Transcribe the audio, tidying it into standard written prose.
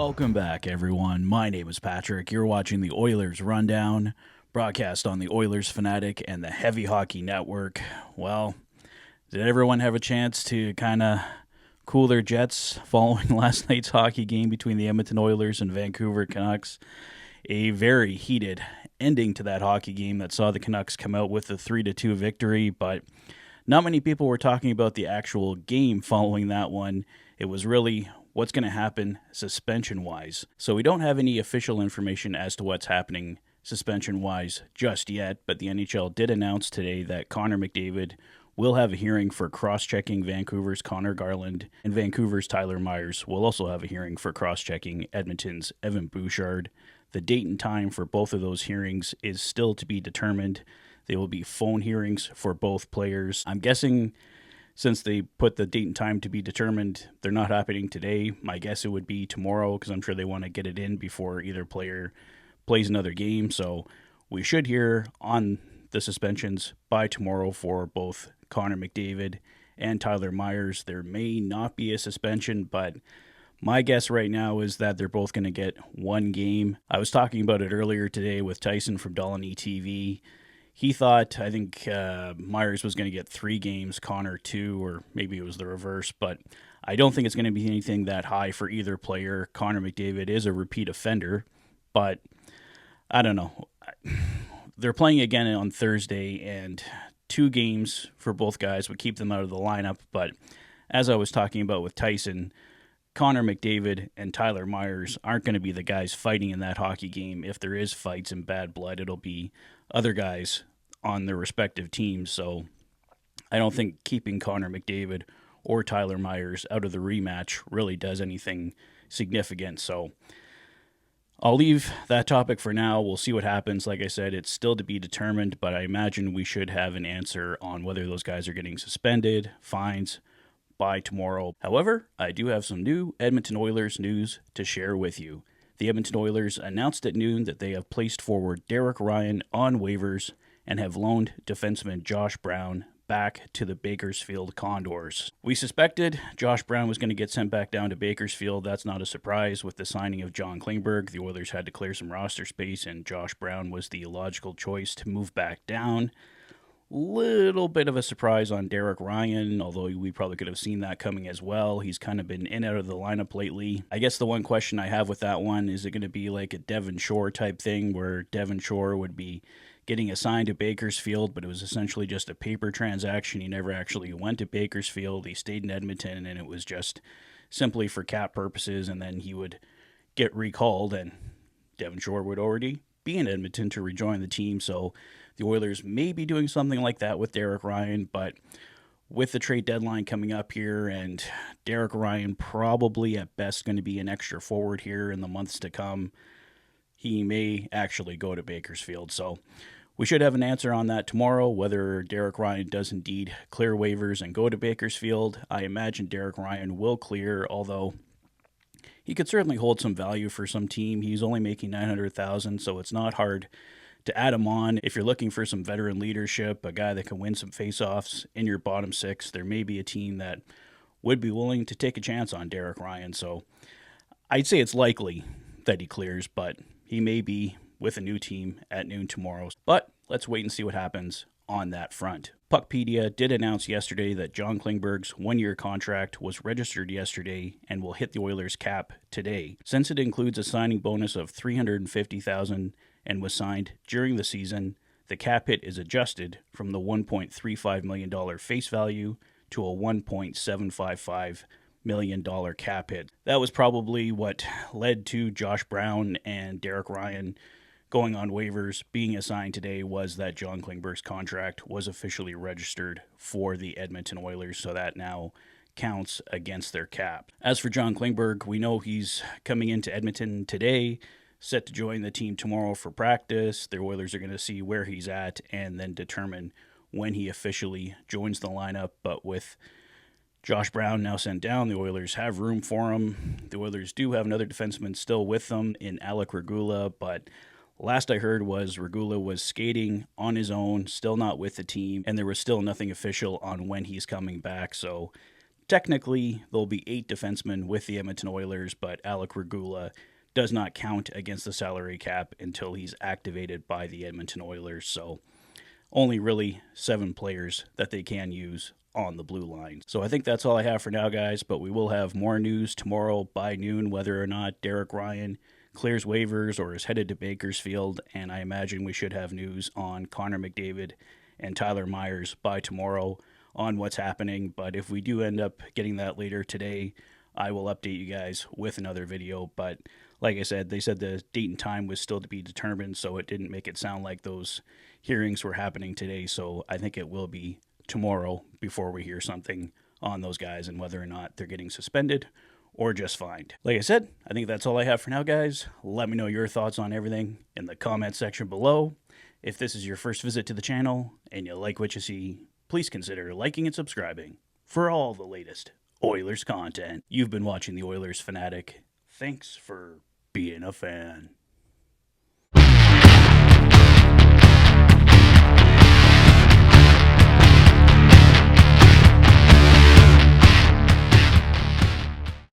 Welcome back, everyone. My name is Patrick. You're watching the Oilers Rundown, broadcast on the Oilers Fanatic and the Heavy Hockey Network. Well, did everyone have a chance to kind of cool their jets following last night's hockey game between the Edmonton Oilers and Vancouver Canucks? A very heated ending to that hockey game that saw the Canucks come out with a 3-2 victory, but not many people were talking about the actual game following that one. It was really what's going to happen suspension-wise. So we don't have any official information as to what's happening suspension-wise just yet, but the NHL did announce today that Connor McDavid will have a hearing for cross-checking Vancouver's Connor Garland, and Vancouver's Tyler Myers will also have a hearing for cross-checking Edmonton's Evan Bouchard. The date and time for both of those hearings is still to be determined. They will be phone hearings for both players. I'm guessing since they put the date and time to be determined, they're not happening today. My guess it would be tomorrow because I'm sure they want to get it in before either player plays another game. So we should hear on the suspensions by tomorrow for both Connor McDavid and Tyler Myers. There may not be a suspension, but my guess right now is that they're both going to get one game. I was talking about it earlier today with Tyson from Dolany TV. He thought, I think Myers was going to get 3 games, Connor 2, or maybe it was the reverse, but I don't think it's going to be anything that high for either player. Connor McDavid is a repeat offender, but I don't know. They're playing again on Thursday, and 2 games for both guys would keep them out of the lineup, but as I was talking about with Tyson, Connor McDavid and Tyler Myers aren't going to be the guys fighting in that hockey game. If there is fights and bad blood, it'll be other guys on their respective teams. So I don't think keeping Connor McDavid or Tyler Myers out of the rematch really does anything significant. So I'll leave that topic for now. We'll see what happens. Like I said, it's still to be determined, but I imagine we should have an answer on whether those guys are getting suspended, fines, by tomorrow. However, I do have some new Edmonton Oilers news to share with you. The Edmonton Oilers announced at noon that they have placed forward Derek Ryan on waivers and have loaned defenseman Josh Brown back to the Bakersfield Condors. We suspected Josh Brown was going to get sent back down to Bakersfield. That's not a surprise. With the signing of John Klingberg, the Oilers had to clear some roster space, and Josh Brown was the logical choice to move back down. Little bit of a surprise on Derek Ryan, although we probably could have seen that coming as well. He's kind of been in and out of the lineup lately. I guess the one question I have with that one, is it going to be like a Devon Shore type thing where Devon Shore would be getting assigned to Bakersfield, but it was essentially just a paper transaction. He never actually went to Bakersfield. He stayed in Edmonton, and it was just simply for cap purposes, and then he would get recalled, and Devon Shore would already be in Edmonton to rejoin the team. So the Oilers may be doing something like that with Derek Ryan, but with the trade deadline coming up here and Derek Ryan probably at best going to be an extra forward here in the months to come, he may actually go to Bakersfield. So we should have an answer on that tomorrow, whether Derek Ryan does indeed clear waivers and go to Bakersfield. I imagine Derek Ryan will clear, although he could certainly hold some value for some team. He's only making $900,000, so it's not hard to add him on. If you're looking for some veteran leadership, a guy that can win some faceoffs in your bottom 6, there may be a team that would be willing to take a chance on Derek Ryan. So I'd say it's likely that he clears, but he may be with a new team at noon tomorrow. But let's wait and see what happens on that front. Puckpedia did announce yesterday that John Klingberg's 1-year contract was registered yesterday and will hit the Oilers cap today. Since it includes a signing bonus of $350,000 and was signed during the season, the cap hit is adjusted from the $1.35 million face value to a $1.755 million cap hit. That was probably what led to Josh Brown and Derek Ryan going on waivers. Being assigned today was that John Klingberg's contract was officially registered for the Edmonton Oilers, so that now counts against their cap. As for John Klingberg, we know he's coming into Edmonton today, set to join the team tomorrow for practice. The Oilers are going to see where he's at and then determine when he officially joins the lineup. But with Josh Brown now sent down, the Oilers have room for him. The Oilers do have another defenseman still with them in Alec Regula, but last I heard was Regula was skating on his own, still not with the team, and there was still nothing official on when he's coming back. So technically there'll be 8 defensemen with the Edmonton Oilers, but Alec Regula does not count against the salary cap until he's activated by the Edmonton Oilers. So only really 7 players that they can use on the blue line. So I think that's all I have for now, guys, but we will have more news tomorrow by noon, whether or not Derek Ryan clears waivers or is headed to Bakersfield, and I imagine we should have news on Connor McDavid and Tyler Myers by tomorrow on what's happening. But if we do end up getting that later today, I will update you guys with another video. But like I said, they said the date and time was still to be determined, so it didn't make it sound like those hearings were happening today. So I think it will be tomorrow before we hear something on those guys and whether or not they're getting suspended or just fined. Like I said, I think that's all I have for now, guys. Let me know your thoughts on everything in the comment section below. If this is your first visit to the channel and you like what you see, please consider liking and subscribing for all the latest Oilers content. You've been watching the Oilers Fanatic. Thanks for being a fan.